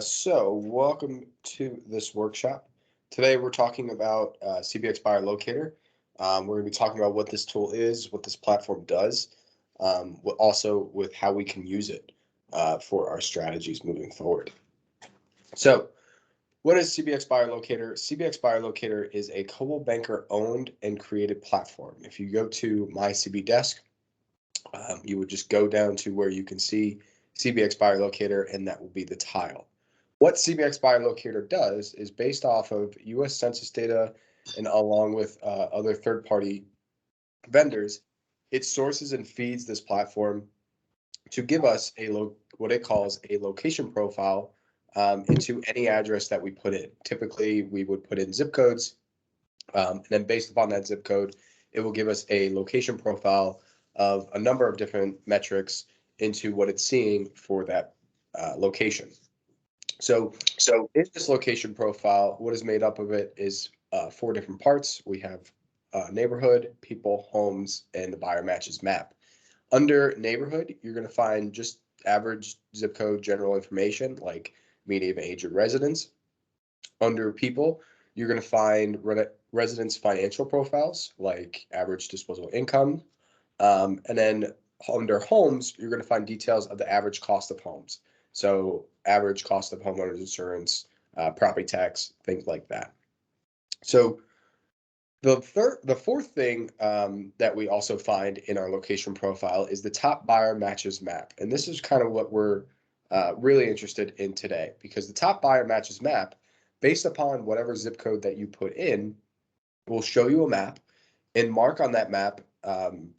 So welcome to this workshop. Today we're talking about CBX Buyer Locator. We're going to be talking about what this tool is, what this platform does, also with how we can use it for our strategies moving forward. So what is CBX Buyer Locator? CBX Buyer Locator is a Coldwell Banker owned and created platform. If you go to My CB Desk, you would just go down to where you can see CBX Buyer Locator, and that will be the tile. What CBX Buyer Locator does is based off of U.S. Census data and along with other third-party vendors, it sources and feeds this platform to give us what it calls a location profile into any address that we put in. Typically, we would put in zip codes, and then based upon that zip code, it will give us a location profile of a number of different metrics into what it's seeing for that location. So in this location profile, what is made up of it is four different parts. We have neighborhood, people, homes, and the buyer matches map. Under neighborhood, you're going to find just average zip code general information like median age of residence. Under people, you're going to find residents' financial profiles like average disposable income. And then under homes, you're going to find details of the average cost of homes. So average cost of homeowners insurance, property tax, things like that. So the fourth thing that we also find in our location profile is the top buyer matches map. And this is kind of what we're really interested in today, because the top buyer matches map, based upon whatever zip code that you put in, will show you a map and mark on that map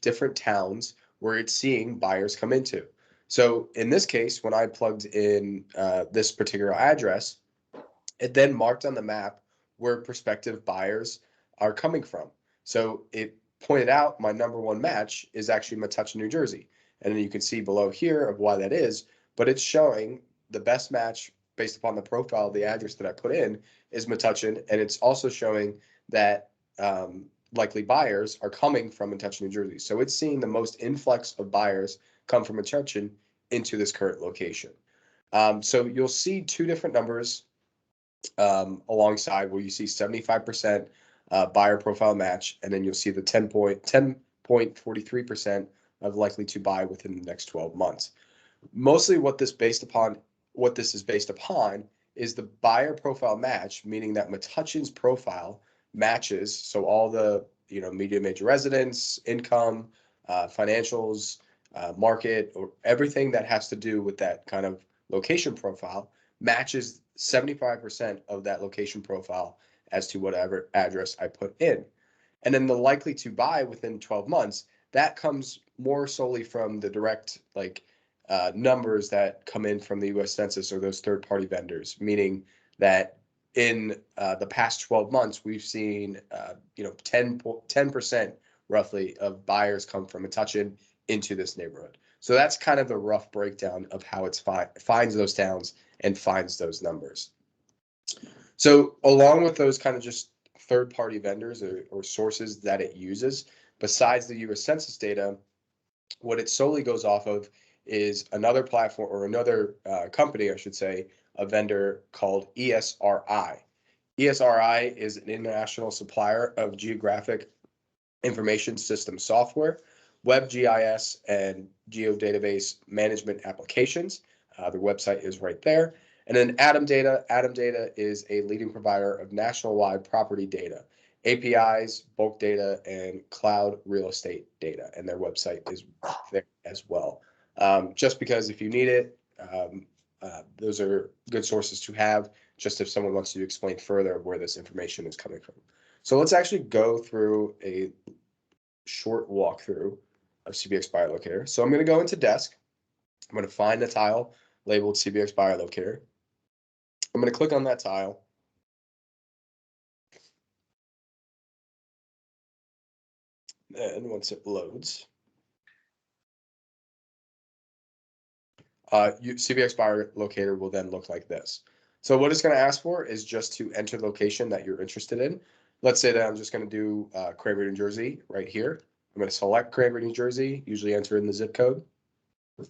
different towns where it's seeing buyers come into. So in this case, when I plugged in this particular address, it then marked on the map where prospective buyers are coming from. So it pointed out my number one match is actually Metuchen, New Jersey. And then you can see below here of why that is, but it's showing the best match based upon the profile of the address that I put in is Metuchen, and it's also showing that likely buyers are coming from Metuchen, New Jersey. So it's seeing the most influx of buyers come from Metuchen into this current location. So you'll see two different numbers alongside where you see 75% buyer profile match, and then you'll see the 10.43% of likely to buy within the next 12 months. Mostly what this is based upon is the buyer profile match, meaning that Metuchen's profile matches. So all the median major residence, income, financials, market, or everything that has to do with that kind of location profile matches 75% of that location profile as to whatever address I put in. And then the likely to buy within 12 months, that comes more solely from the direct numbers that come in from the U.S. Census or those third-party vendors, meaning that in the past 12 months, we've seen 10% roughly of buyers come from Metuchen into this neighborhood. So that's kind of the rough breakdown of how it finds those towns and finds those numbers. So along with those kind of just third-party vendors or sources that it uses, besides the U.S. Census data, what it solely goes off of is another platform or another company, I should say, a vendor called ESRI. ESRI is an international supplier of geographic information system software, web GIS, and geodatabase management applications. Their website is right there. And then Atom Data. Atom Data is a leading provider of national-wide property data, APIs, bulk data, and cloud real estate data. And their website is there as well. Just because if you need it, those are good sources to have, just if someone wants to explain further where this information is coming from. So let's actually go through a short walkthrough of CBX Buyer Locator. So I'm going to go into Desk. I'm going to find the tile labeled CBX Buyer Locator. I'm going to click on that tile. And once it loads, CBX Buyer Locator will then look like this. So what it's going to ask for is just to enter the location that you're interested in. Let's say that I'm just going to do Cranberry, New Jersey right here. I'm going to select Cranberry, New Jersey, usually enter in the zip code,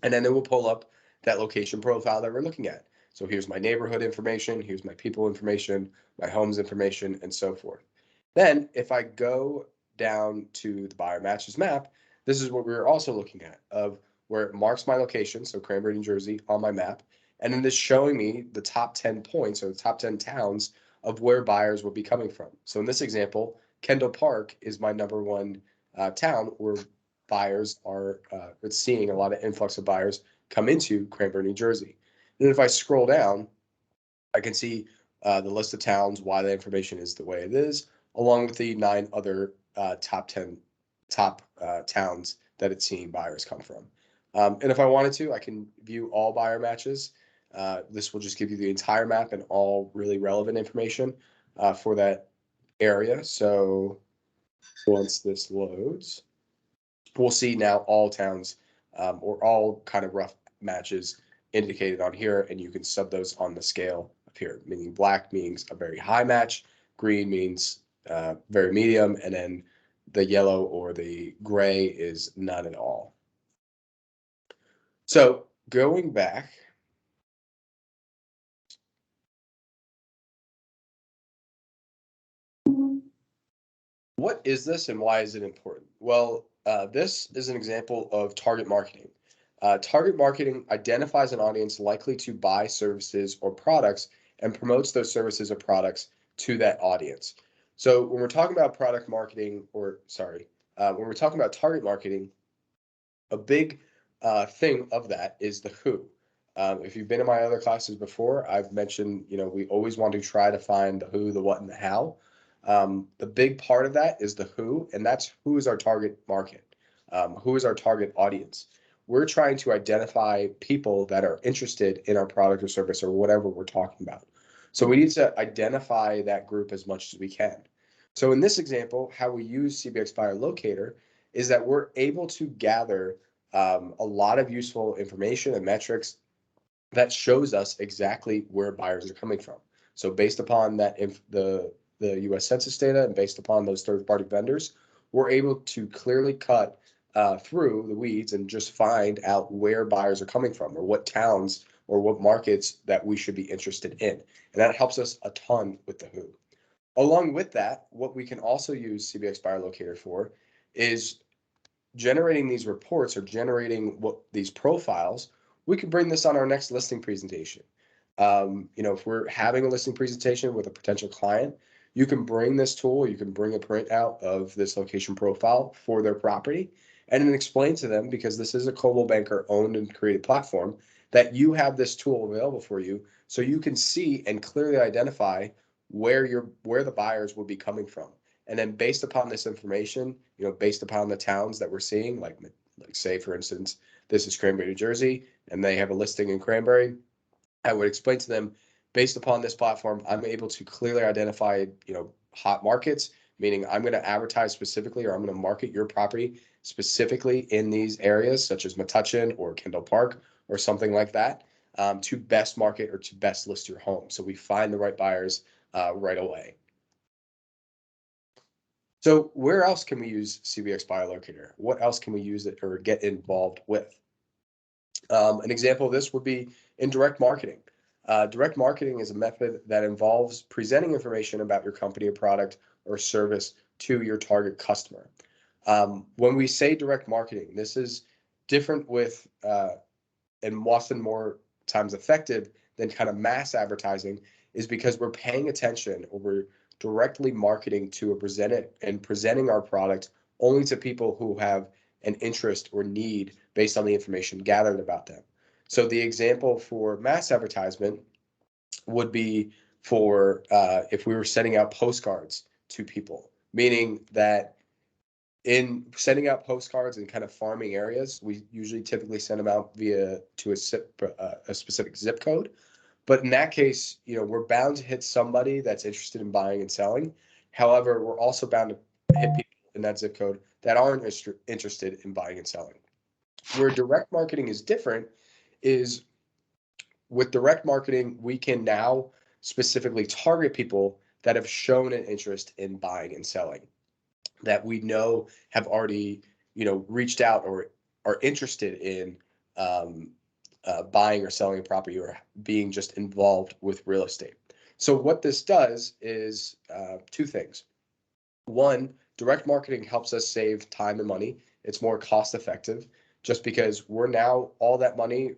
and then it will pull up that location profile that we're looking at. So here's my neighborhood information, here's my people information, my homes information, and so forth. Then if I go down to the buyer matches map, this is what we were also looking at, of where it marks my location, so Cranberry, New Jersey, on my map, and then this showing me the top 10 points or the top 10 towns of where buyers will be coming from. So in this example, Kendall Park is my number one town where buyers are seeing a lot of influx of buyers come into Cranberry, New Jersey. And if I scroll down, I can see the list of towns, why the information is the way it is, along with the 9 other top 10 towns that it's seeing buyers come from. And if I wanted to, I can view all buyer matches. This will just give you the entire map and all really relevant information for that area. So once this loads, we'll see now all towns or all kind of rough matches indicated on here, and you can sub those on the scale up here, meaning black means a very high match, green means very medium, and then the yellow or the gray is none at all. So going back, what is this and why is it important? Well, this is an example of target marketing. Target marketing identifies an audience likely to buy services or products and promotes those services or products to that audience. So when we're talking about product marketing, when we're talking about target marketing, a big thing of that is the who. If you've been in my other classes before, I've mentioned, we always want to try to find the who, the what, and the how. The big part of that is the who, and that's who is our target market, who is our target audience. We're trying to identify people that are interested in our product or service or whatever we're talking about. So we need to identify that group as much as we can. So in this example, how we use CBX Buyer Locator is that we're able to gather a lot of useful information and metrics that shows us exactly where buyers are coming from. So based upon that, the U.S. Census data and based upon those third-party vendors, we're able to clearly cut through the weeds and just find out where buyers are coming from or what towns or what markets that we should be interested in. And that helps us a ton with the who. Along with that, what we can also use CBX Buyer Locator for is generating these reports or generating what these profiles. We could bring this on our next listing presentation. If we're having a listing presentation with a potential client, you can bring this tool, you can bring a printout of this location profile for their property and then explain to them, because this is a Coldwell Banker owned and created platform, that you have this tool available for you so you can see and clearly identify where the buyers will be coming from. And then based upon this information, based upon the towns that we're seeing, like say, for instance, this is Cranberry, New Jersey, and they have a listing in Cranberry, I would explain to them, based upon this platform, I'm able to clearly identify, hot markets, meaning I'm going to advertise specifically, or I'm going to market your property specifically in these areas, such as Metuchen or Kendall Park or something like that, to best market or to best list your home. So we find the right buyers right away. So where else can we use CBX Buyer Locator? What else can we use it or get involved with? An example of this would be in direct marketing. Direct marketing is a method that involves presenting information about your company or product or service to your target customer. When we say direct marketing, this is different with and often more times effective than kind of mass advertising, is because we're paying attention or we're directly marketing to presenting our product only to people who have an interest or need based on the information gathered about them. So the example for mass advertisement would be for if we were sending out postcards to people, meaning that in sending out postcards in kind of farming areas, we usually typically send them out via to a specific zip code. But in that case, we're bound to hit somebody that's interested in buying and selling. However, we're also bound to hit people in that zip code that aren't interested in buying and selling. Where direct marketing is different is with direct marketing, we can now specifically target people that have shown an interest in buying and selling, that we know have already, reached out or are interested in buying or selling a property or being just involved with real estate. So what this does is two things. One, direct marketing helps us save time and money. It's more cost effective just because we're now all that money,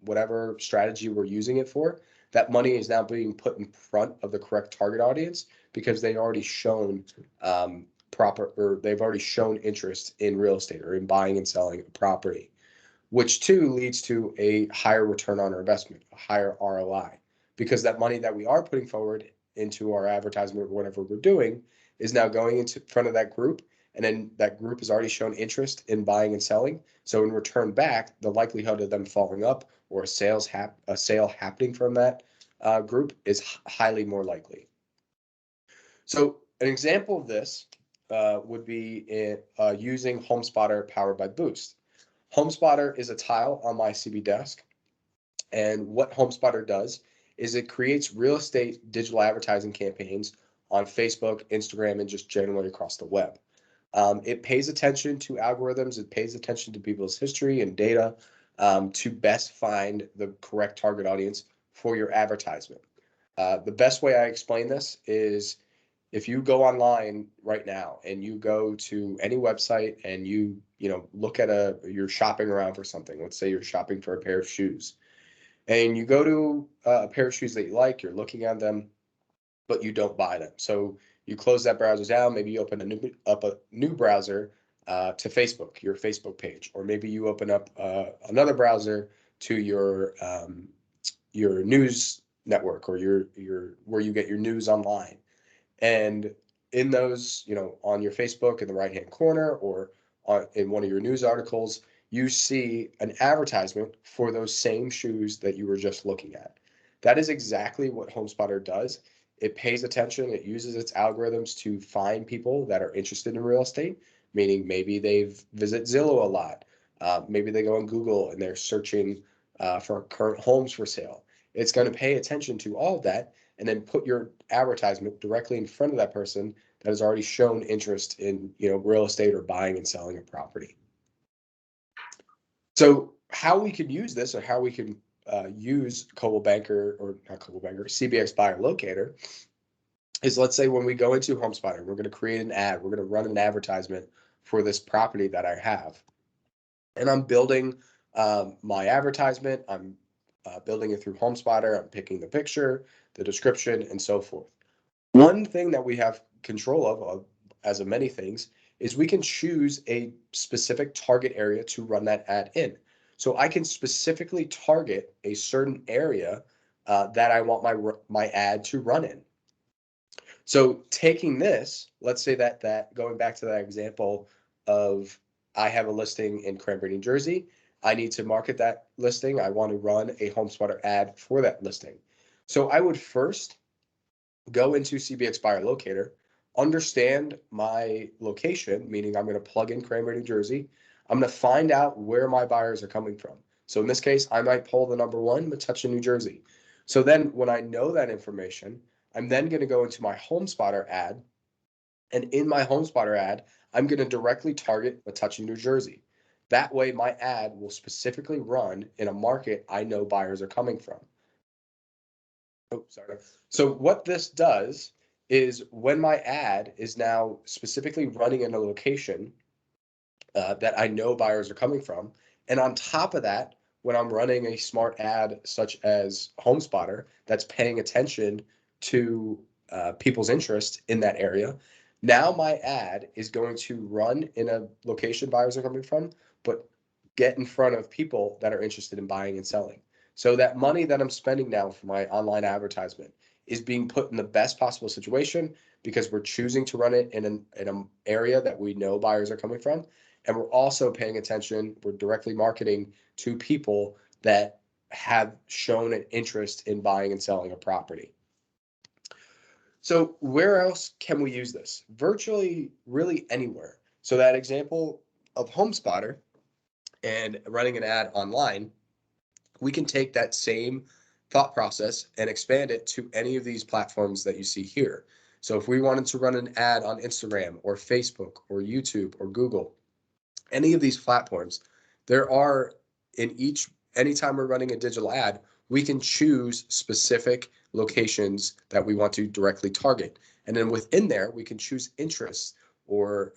whatever strategy we're using it for, that money is now being put in front of the correct target audience because they've already shown they've already shown interest in real estate or in buying and selling a property, which too leads to a higher return on our investment, a higher ROI, because that money that we are putting forward into our advertisement or whatever we're doing is now going into front of that group. And then that group has already shown interest in buying and selling. So in return back, the likelihood of them following up or a sale happening from that group is highly more likely. So an example of this would be using HomeSpotter powered by Boost. HomeSpotter is a tile on my CB desk. And what HomeSpotter does is it creates real estate digital advertising campaigns on Facebook, Instagram, and just generally across the web. It pays attention to algorithms. It pays attention to people's history and data to best find the correct target audience for your advertisement. The best way I explain this is if you go online right now and you go to any website and you look at you're shopping around for something. Let's say you're shopping for a pair of shoes and you go to a pair of shoes that you like, you're looking at them, but you don't buy them. So you close that browser down. Maybe you open a new browser to Facebook, your Facebook page, or maybe you open up another browser to your news network or your where you get your news online. And in those, on your Facebook in the right-hand corner or in one of your news articles, you see an advertisement for those same shoes that you were just looking at. That is exactly what HomeSpotter does. It pays attention. It uses its algorithms to find people that are interested in real estate, meaning maybe they visit Zillow a lot. Maybe they go on Google and they're searching for current homes for sale. It's going to pay attention to all of that and then put your advertisement directly in front of that person that has already shown interest in real estate or buying and selling a property. So how we can use this or how we can use CBX Buyer Locator is, let's say when we go into HomeSpotter, we're going to create an ad, we're going to run an advertisement for this property that I have. And I'm building my advertisement. I'm building it through HomeSpotter. I'm picking the picture, the description, and so forth. One thing that we have control of, as of many things, is we can choose a specific target area to run that ad in. So I can specifically target a certain area that I want my ad to run in. So taking this, let's say that going back to that example of I have a listing in Cranberry, New Jersey. I need to market that listing. I want to run a HomeSpotter ad for that listing. So I would first go into CBX Buyer Locator, understand my location, meaning I'm going to plug in Cranberry, New Jersey. I'm going to find out where my buyers are coming from. So in this case, I might pull the number one, Metuchen, New Jersey. So then when I know that information, I'm then going to go into my HomeSpotter ad. And in my HomeSpotter ad, I'm going to directly target Metuchen, New Jersey. That way, my ad will specifically run in a market I know buyers are coming from. Oh, sorry. So what this does is when my ad is now specifically running in a location that I know buyers are coming from, and on top of that, when I'm running a smart ad such as HomeSpotter that's paying attention to people's interest in that area, now my ad is going to run in a location buyers are coming from, but get in front of people that are interested in buying and selling. So that money that I'm spending now for my online advertisement is being put in the best possible situation because we're choosing to run it in an area that we know buyers are coming from. And we're also paying attention, we're directly marketing to people that have shown an interest in buying and selling a property. So where else can we use this? Virtually, really anywhere. So that example of HomeSpotter and running an ad online, we can take that same thought process and expand it to any of these platforms that you see here. So if we wanted to run an ad on Instagram or Facebook or YouTube or Google, any of these platforms, there are in each anytime we're running a digital ad, we can choose specific locations that we want to directly target. And then within there, we can choose interests or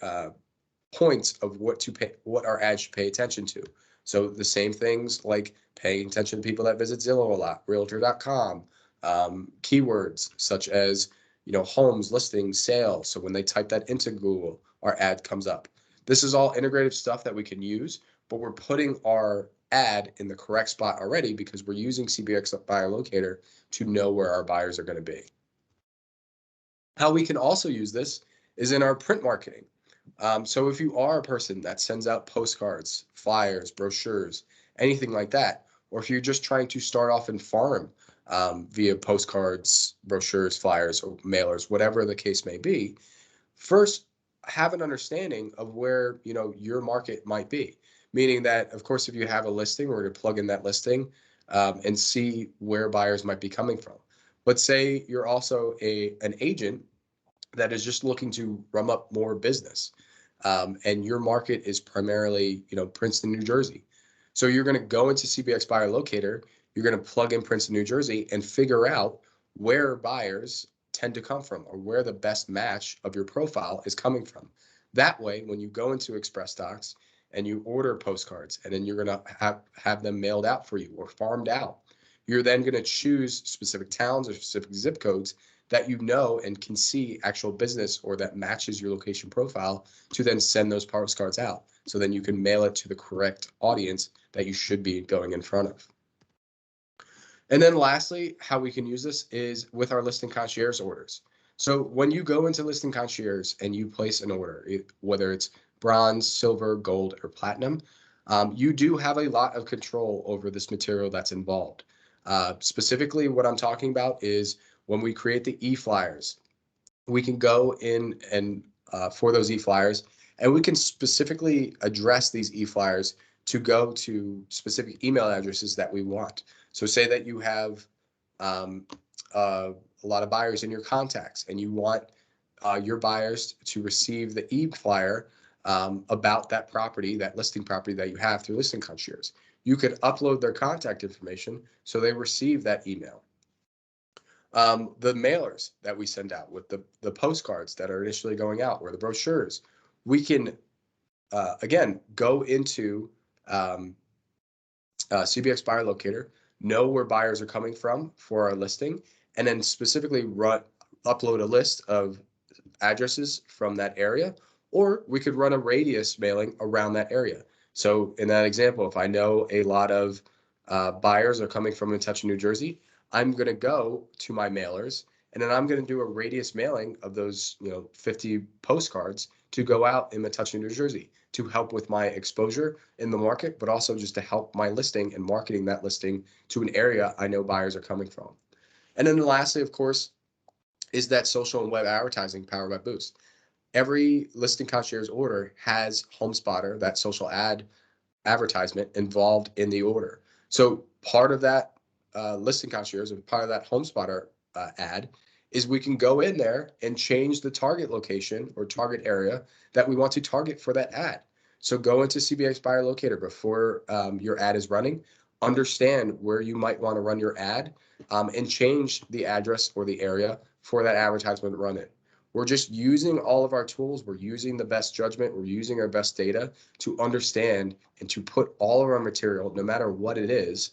points of what our ads should pay attention to. So the same things like paying attention to people that visit Zillow a lot, Realtor.com, keywords such as homes, listings, sales. So when they type that into Google, our ad comes up. This is all integrative stuff that we can use, but we're putting our ad in the correct spot already because we're using CBX Buyer Locator to know where our buyers are going to be. How we can also use this is in our print marketing. So if you are a person that sends out postcards, flyers, brochures, anything like that, or if you're just trying to start off in farm via postcards, brochures, flyers, or mailers, whatever the case may be, first have an understanding of where your market might be. Meaning that, of course, if you have a listing, we're going to plug in that listing and see where buyers might be coming from. But say you're also an agent that is just looking to drum up more business. And your market is primarily, Princeton, New Jersey. So you're going to go into CBX Buyer Locator, you're going to plug in Princeton, New Jersey, and figure out where buyers tend to come from or where the best match of your profile is coming from. That way, when you go into Express Docs and you order postcards, and then you're going to have them mailed out for you or farmed out, you're then going to choose specific towns or specific zip codes that and can see actual business or that matches your location profile to then send those postcards out. So then you can mail it to the correct audience that you should be going in front of. And then lastly, how we can use this is with our listing concierge orders. So when you go into listing concierge and you place an order, whether it's bronze, silver, gold, or platinum, you do have a lot of control over this material that's involved. Specifically, what I'm talking about is when we create the e-flyers, we can go in and for those e-flyers, and we can specifically address these e-flyers to go to specific email addresses that we want. So say that you have a lot of buyers in your contacts and you want your buyers to receive the e-flyer about that property, that listing property that you have through Listing Concierge. You could upload their contact information so they receive that email. The mailers that we send out with the postcards that are initially going out or the brochures, we can, again, go into CBX Buyer Locator, know where buyers are coming from for our listing, and then specifically upload a list of addresses from that area, or we could run a radius mailing around that area. So in that example, if I know a lot of buyers are coming from Metuchen, New Jersey, I'm going to go to my mailers and then I'm going to do a radius mailing of those 50 postcards to go out in Metuchen, New Jersey to help with my exposure in the market, but also just to help my listing and marketing that listing to an area I know buyers are coming from. And then lastly, of course, is that social and web advertising powered by Boost. Every listing concierge order has HomeSpotter, that social ad advertisement involved in the order. So part of that listing concierge and part of that HomeSpotter ad is we can go in there and change the target location or target area that we want to target for that ad. So go into CBX Buyer Locator before your ad is running, understand where you might want to run your ad, and change the address or the area for that advertisement to run in. We're just using all of our tools. We're using the best judgment. We're using our best data to understand and to put all of our material, no matter what it is,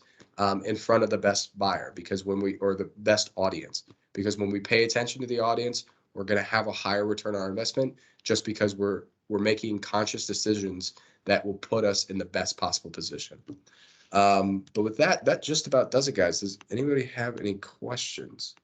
in front of the best buyer or the best audience. Because when we pay attention to the audience, we're going to have a higher return on our investment just because we're making conscious decisions that will put us in the best possible position. But with that just about does it, guys. Does anybody have any questions?